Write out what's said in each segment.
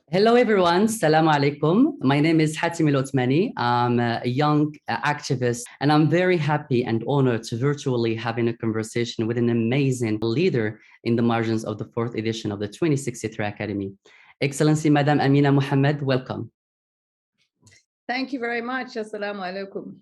Hello, everyone. Salaam alaikum. My name is Hatim El Otmani. I'm a young activist, and I'm very happy and honored to virtually having a conversation with an amazing leader in the margins of the fourth edition of the 2063 Academy. Excellency, Madam Amina Mohammed, welcome. Thank you very much. Assalamu alaikum.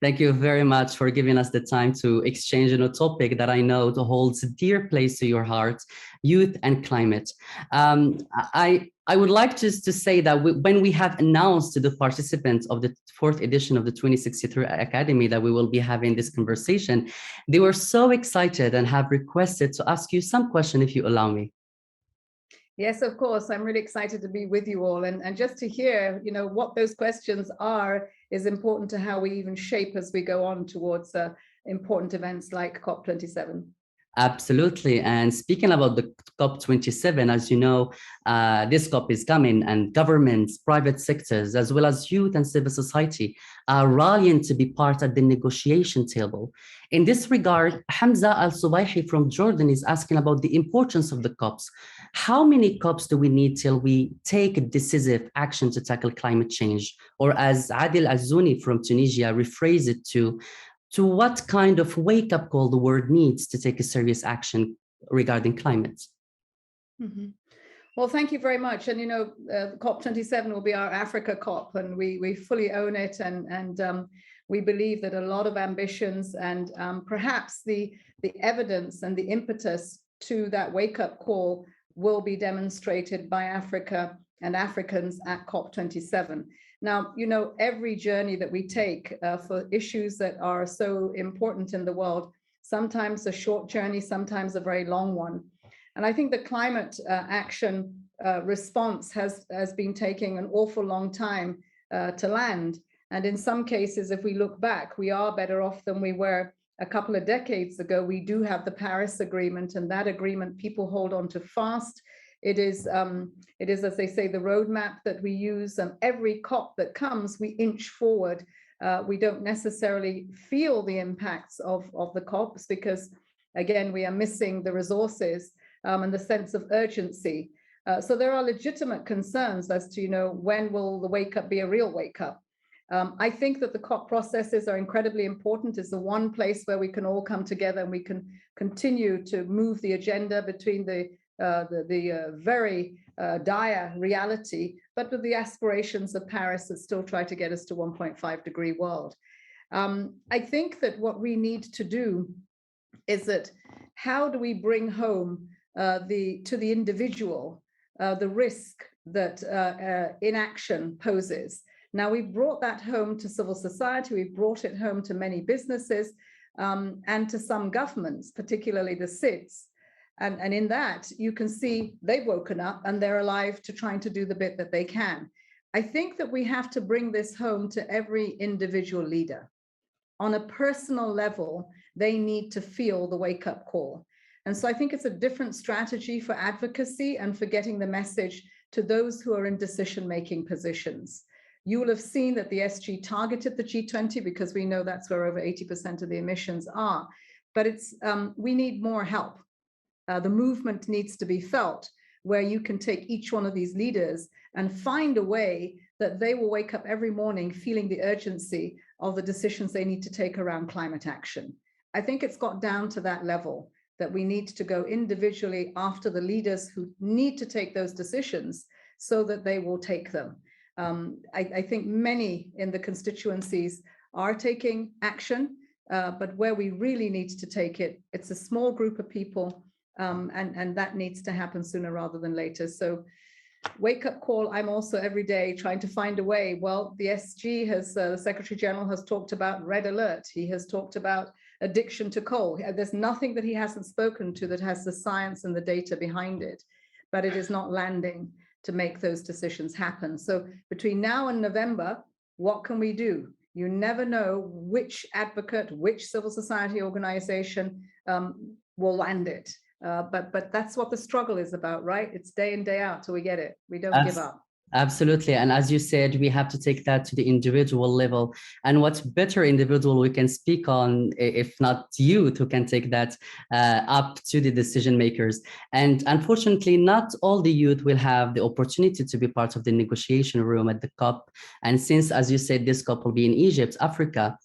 Thank you very much for giving us the time to exchange on a topic that I know holds a dear place to your heart, youth and climate. I would like just to say that when we have announced to the participants of the fourth edition of the 2063 Academy that we will be having this conversation, they were so excited and have requested to ask you some question, if you allow me. Yes, of course. I'm really excited to be with you all. And just to hear, what those questions are is important to how we even shape as we go on towards important events like COP27. Absolutely. And speaking about the COP27, as you know, this COP is coming, and governments, private sectors, as well as youth and civil society are rallying to be part of the negotiation table. In this regard, Hamza Al-Subaihi from Jordan is asking about the importance of the COPs. How many COPs do we need till we take decisive action to tackle climate change? Or as Adil Azzouni from Tunisia rephrased it to what kind of wake-up call the world needs to take a serious action regarding climate? Mm-hmm. Well, thank you very much. And, COP27 will be our Africa COP, and we fully own it. And we believe that a lot of ambitions and perhaps the evidence and the impetus to that wake-up call will be demonstrated by Africa and Africans at COP27. Now, every journey that we take for issues that are so important in the world, sometimes a short journey, sometimes a very long one. And I think the climate action response has been taking an awful long time to land. And in some cases, if we look back, we are better off than we were a couple of decades ago. We do have the Paris Agreement, and that agreement people hold on to fast. It is, as they say, the roadmap that we use. And every COP that comes, we inch forward. We don't necessarily feel the impacts of the COPs because, again, we are missing the resources and the sense of urgency. So there are legitimate concerns as to, when will the wake up be a real wake up? I think that the COP processes are incredibly important. It's the one place where we can all come together and we can continue to move the agenda between the very dire reality, but with the aspirations of Paris that still try to get us to 1.5-degree world. I think that what we need to do is that how do we bring home to the individual the risk that inaction poses? Now, we've brought that home to civil society, we've brought it home to many businesses and to some governments, particularly the SIDS. And in that, you can see they've woken up and they're alive to trying to do the bit that they can. I think that we have to bring this home to every individual leader. On a personal level, they need to feel the wake-up call. And so I think it's a different strategy for advocacy and for getting the message to those who are in decision-making positions. You will have seen that the SG targeted the G20 because we know that's where over 80% of the emissions are. But we need more help. The movement needs to be felt, where you can take each one of these leaders and find a way that they will wake up every morning feeling the urgency of the decisions they need to take around climate action. I think it's got down to that level that we need to go individually after the leaders who need to take those decisions so that they will take them. I think many in the constituencies are taking action, but where we really need to take it, it's a small group of people. And that needs to happen sooner rather than later. So wake up call, I'm also every day trying to find a way. Well, the SG the Secretary General has talked about red alert. He has talked about addiction to coal. There's nothing that he hasn't spoken to that has the science and the data behind it, but it is not landing to make those decisions happen. So between now and November, what can we do? You never know which advocate, which civil society organization will land it. But that's what the struggle is about, right? It's day in, day out till we get it. We don't give up. Absolutely. And as you said, we have to take that to the individual level. And what better individual we can speak on, if not youth, who can take that up to the decision makers. And unfortunately, not all the youth will have the opportunity to be part of the negotiation room at the COP. And since, as you said, this COP will be in Egypt, Africa,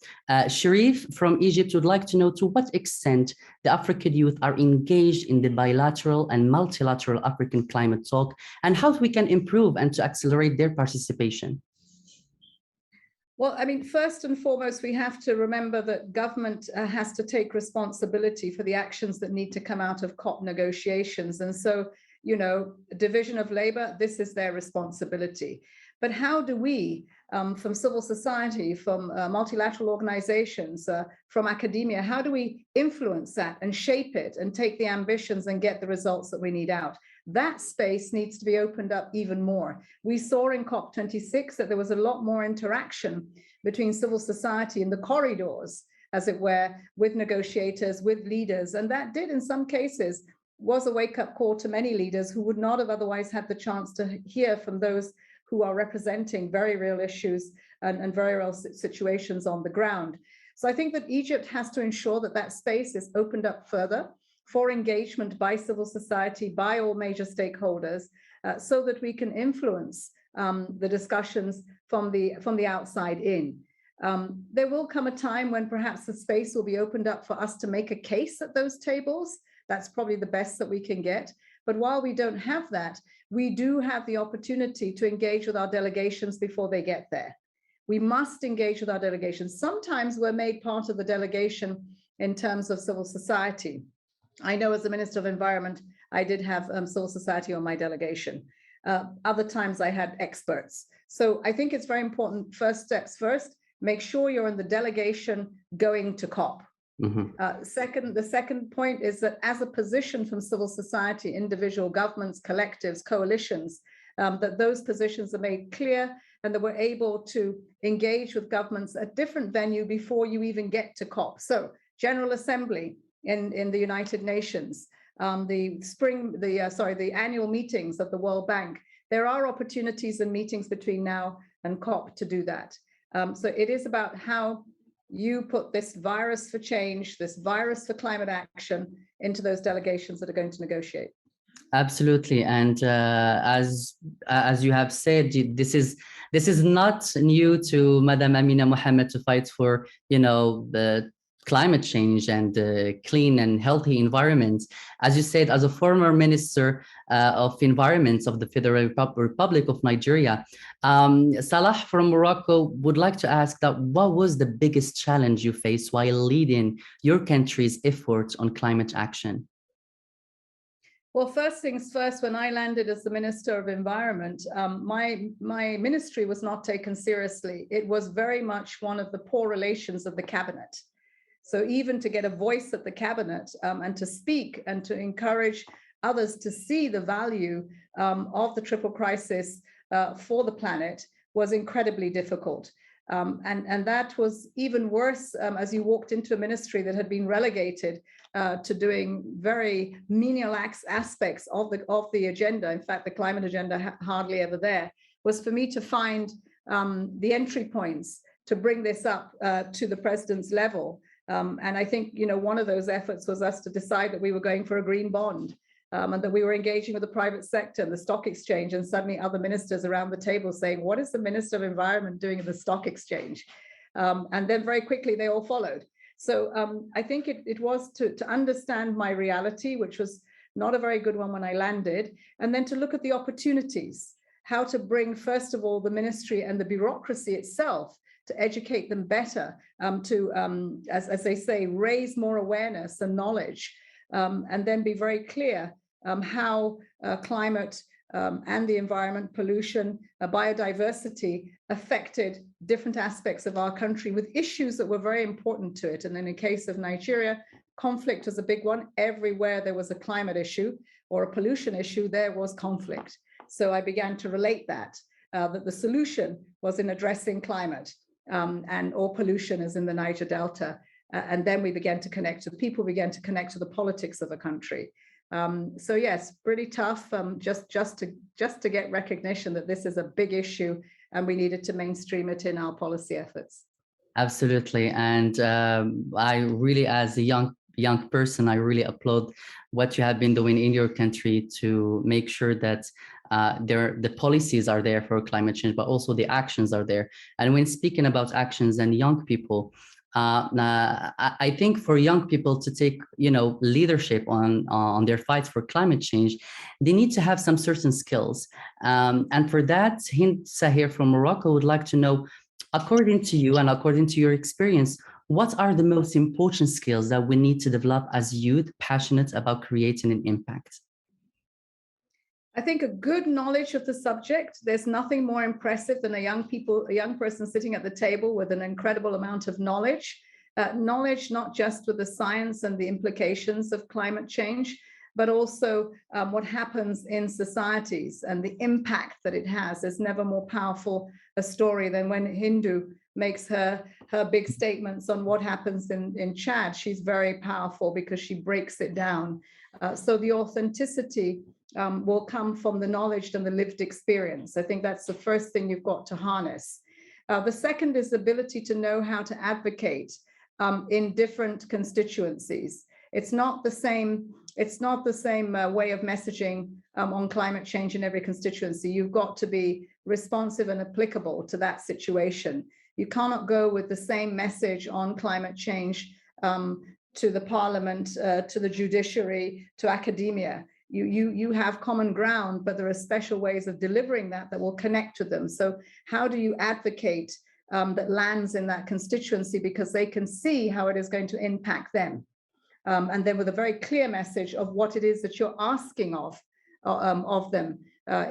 Sharif from Egypt would like to know to what extent the African youth are engaged in the bilateral and multilateral African climate talk, and how we can improve and to accelerate their participation. Well, I mean, first and foremost, we have to remember that government has to take responsibility for the actions that need to come out of COP negotiations. And so, you know, division of labor, this is their responsibility. But how do we, from civil society, from multilateral organizations, from academia, how do we influence that and shape it and take the ambitions and get the results that we need out? That space needs to be opened up even more. We saw in COP26 that there was a lot more interaction between civil society in the corridors, as it were, with negotiators, with leaders. And that did, in some cases, was a wake-up call to many leaders who would not have otherwise had the chance to hear from those who are representing very real issues and very real situations on the ground. So I think that Egypt has to ensure that that space is opened up further for engagement by civil society, by all major stakeholders, so that we can influence the discussions from the outside in. There will come a time when perhaps the space will be opened up for us to make a case at those tables. That's probably the best that we can get. But while we don't have that, we do have the opportunity to engage with our delegations before they get there. We must engage with our delegations. Sometimes we're made part of the delegation in terms of civil society. I know as the Minister of Environment, I did have civil society on my delegation. Other times I had experts. So I think it's very important, first steps first, make sure you're in the delegation going to COP. Mm-hmm. The second point is that as a position from civil society, individual governments, collectives, coalitions, that those positions are made clear and that we're able to engage with governments at different venue before you even get to COP. So General Assembly in the United Nations, the annual meetings of the World Bank, there are opportunities and meetings between now and COP to do that. So it is about how you put this virus for change, this virus for climate action into those delegations that are going to negotiate. Absolutely, and as you have said, this is not new to Madam Amina Mohammed to fight for, you know, the climate change and clean and healthy environments. As you said, as a former Minister of Environment of the Federal Republic of Nigeria, Salah from Morocco would like to ask that what was the biggest challenge you faced while leading your country's efforts on climate action? Well, first things first, when I landed as the Minister of Environment, my ministry was not taken seriously. It was very much one of the poor relations of the cabinet. So even to get a voice at the cabinet and to speak and to encourage others to see the value of the triple crisis for the planet was incredibly difficult. And that was even worse as you walked into a ministry that had been relegated to doing very menial aspects of the agenda. In fact, the climate agenda hardly ever there, was for me to find the entry points to bring this up to the president's level. And I think, you know, one of those efforts was us to decide that we were going for a green bond and that we were engaging with the private sector and the stock exchange, and suddenly other ministers around the table saying, what is the Minister of Environment doing at the stock exchange? And then very quickly they all followed. So I think it was to understand my reality, which was not a very good one when I landed, and then to look at the opportunities, how to bring, first of all, the ministry and the bureaucracy itself to educate them better, as they say, raise more awareness and knowledge, and then be very clear how climate and the environment, pollution, biodiversity affected different aspects of our country with issues that were very important to it. And in the case of Nigeria, conflict was a big one. Everywhere there was a climate issue or a pollution issue, there was conflict. So I began to relate that the solution was in addressing climate and all pollution is in the Niger Delta. And then we began to connect to the people, began to connect to the politics of a country. So yes, pretty tough. Just to get recognition that this is a big issue and we needed to mainstream it in our policy efforts. Absolutely. And I really, as a young person, I really applaud what you have been doing in your country to make sure that the policies are there for climate change, but also the actions are there. And when speaking about actions and young people, I think for young people to take, leadership on their fight for climate change, they need to have some certain skills. And for that, Hind Sahir from Morocco would like to know, according to you and according to your experience, what are the most important skills that we need to develop as youth passionate about creating an impact? I think a good knowledge of the subject. There's nothing more impressive than a young person sitting at the table with an incredible amount of knowledge. Knowledge not just with the science and the implications of climate change, but also what happens in societies and the impact that it has. There's never more powerful a story than when Hindu makes her big statements on what happens in Chad. She's very powerful because she breaks it down. So the authenticity will come from the knowledge and the lived experience. I think that's the first thing you've got to harness. The second is the ability to know how to advocate in different constituencies. It's not the same way of messaging on climate change in every constituency. You've got to be responsive and applicable to that situation. You cannot go with the same message on climate change to the parliament, to the judiciary, to academia. You have common ground, but there are special ways of delivering that will connect to them. So how do you advocate that lands in that constituency, because they can see how it is going to impact them? And then with a very clear message of what it is that you're asking of them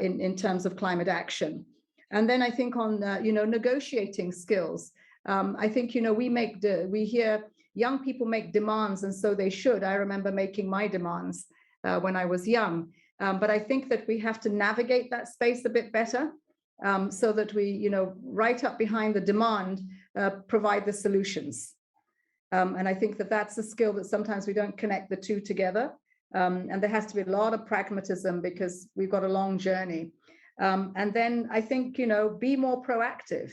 in terms of climate action. And then I think on negotiating skills, I think we hear young people make demands, and so they should. I remember making my demands when I was young, but I think that we have to navigate that space a bit better, so that we, right up behind the demand, provide the solutions. And I think that that's a skill that sometimes we don't connect the two together. And there has to be a lot of pragmatism because we've got a long journey. And then I think, be more proactive.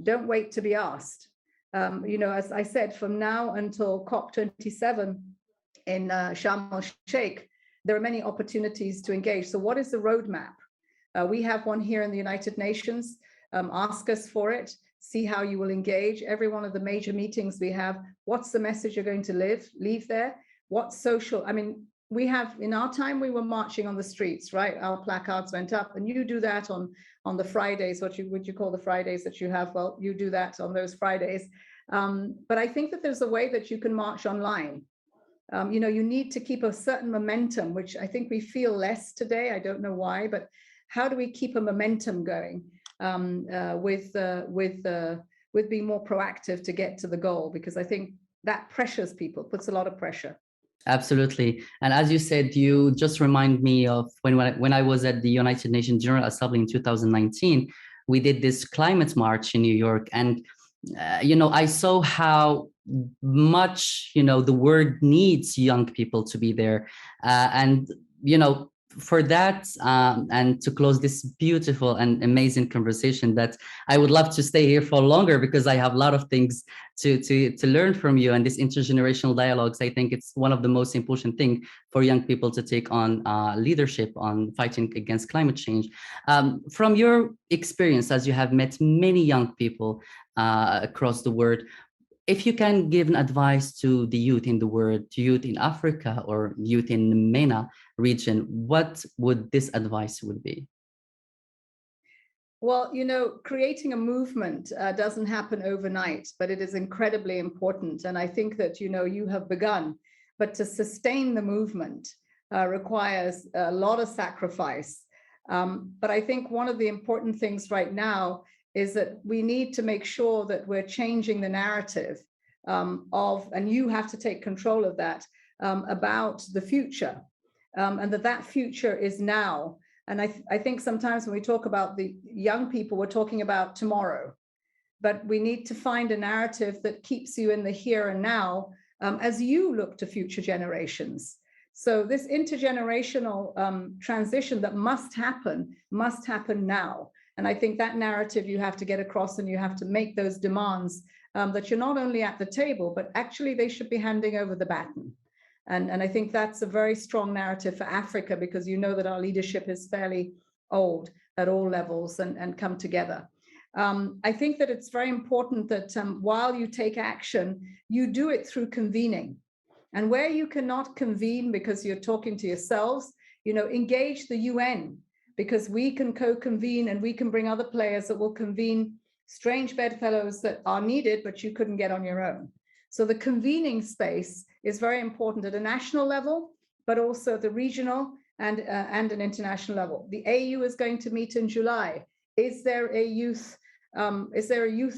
Don't wait to be asked. As I said, from now until COP27 in Sharm el-Sheikh, there are many opportunities to engage. So what is the roadmap? We have one here in the United Nations. Ask us for it. See how you will engage. Every one of the major meetings we have, what's the message you're going to leave there? What social, we have, in our time, we were marching on the streets, right? Our placards went up, and you do that on the Fridays. What would you call the Fridays that you have? Well, you do that on those Fridays. But I think that there's a way that you can march online. You need to keep a certain momentum, which I think we feel less today. I don't know why, but how do we keep a momentum going with being more proactive to get to the goal? Because I think that pressures people, puts a lot of pressure. Absolutely. And as you said, you just remind me of when I was at the United Nations General Assembly in 2019, we did this climate march in New York. And, I saw how much, the world needs young people to be there. For that, and to close this beautiful and amazing conversation, that I would love to stay here for longer because I have a lot of things to learn from you, and this intergenerational dialogues. I think it's one of the most important things for young people to take on leadership on fighting against climate change. From your experience, as you have met many young people across the world, if you can give an advice to the youth in the world, to youth in Africa or youth in the MENA region, what would this advice would be? Well, creating a movement doesn't happen overnight, but it is incredibly important. And I think that, you have begun, but to sustain the movement requires a lot of sacrifice. But I think one of the important things right now is that we need to make sure that we're changing the narrative and you have to take control of that, about the future, and that future is now. And I think sometimes when we talk about the young people, we're talking about tomorrow, but we need to find a narrative that keeps you in the here and now, as you look to future generations. So this intergenerational transition that must happen now. And I think that narrative you have to get across, and you have to make those demands that you're not only at the table, but actually they should be handing over the baton. And I think that's a very strong narrative for Africa, because you know that our leadership is fairly old at all levels and come together. I think that it's very important that while you take action, you do it through convening. And where you cannot convene because you're talking to yourselves, engage the UN, because we can co-convene and we can bring other players that will convene strange bedfellows that are needed, but you couldn't get on your own. So the convening space is very important at a national level, but also at the regional and an international level. The AU is going to meet in July. Is there a youth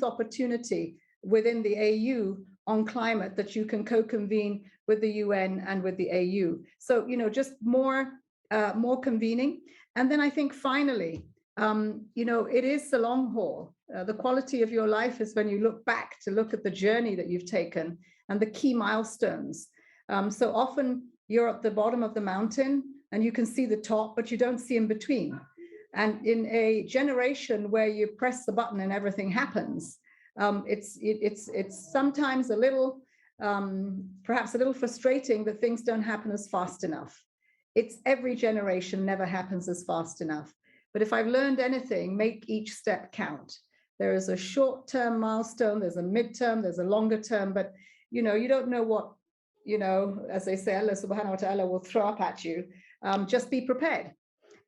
opportunity within the AU on climate that you can co-convene with the UN and with the AU? So, just more convening. And then I think finally, it is the long haul. The quality of your life is when you look back to look at the journey that you've taken and the key milestones. So often you're at the bottom of the mountain and you can see the top, but you don't see in between. And in a generation where you press the button and everything happens, it's sometimes a little, perhaps a little frustrating that things don't happen as fast enough. It's every generation never happens as fast enough. But if I've learned anything, make each step count. There is a short-term milestone, there's a midterm, there's a longer term, but you don't know what, as they say, Allah subhanahu wa ta'ala will throw up at you. Just be prepared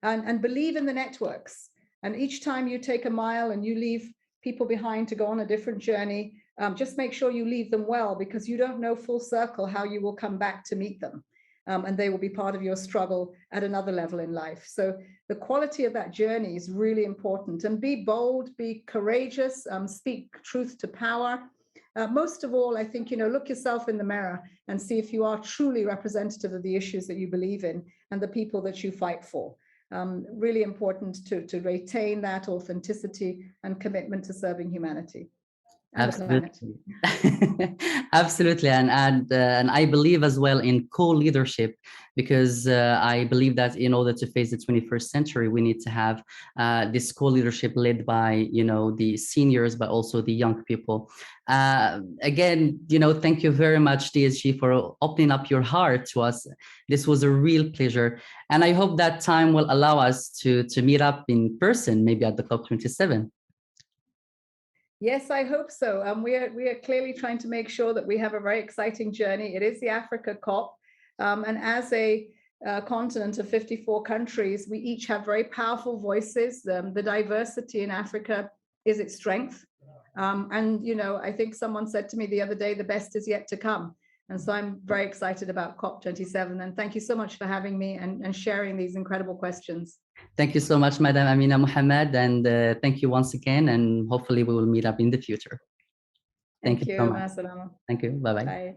and believe in the networks. And each time you take a mile and you leave people behind to go on a different journey, just make sure you leave them well, because you don't know full circle how you will come back to meet them. And they will be part of your struggle at another level in life. So the quality of that journey is really important. And be bold, be courageous, speak truth to power. Most of all, I think, look yourself in the mirror and see if you are truly representative of the issues that you believe in and the people that you fight for. Really important to retain that authenticity and commitment to serving humanity. Absolutely. Absolutely. And I believe as well in co-leadership, because I believe that in order to face the 21st century, we need to have this co-leadership led by, the seniors, but also the young people. Again, thank you very much, DSG, for opening up your heart to us. This was a real pleasure. And I hope that time will allow us to meet up in person, maybe at the COP27. Yes, I hope so. We are clearly trying to make sure that we have a very exciting journey. It is the Africa COP. And as a continent of 54 countries, we each have very powerful voices. The diversity in Africa is its strength. And, I think someone said to me the other day, the best is yet to come. And so I'm very excited about COP27. And thank you so much for having me and sharing these incredible questions. Thank you so much, Madam Amina Mohammed. And thank you once again. And hopefully we will meet up in the future. Thank you so much. Thank you. Bye-bye. Bye.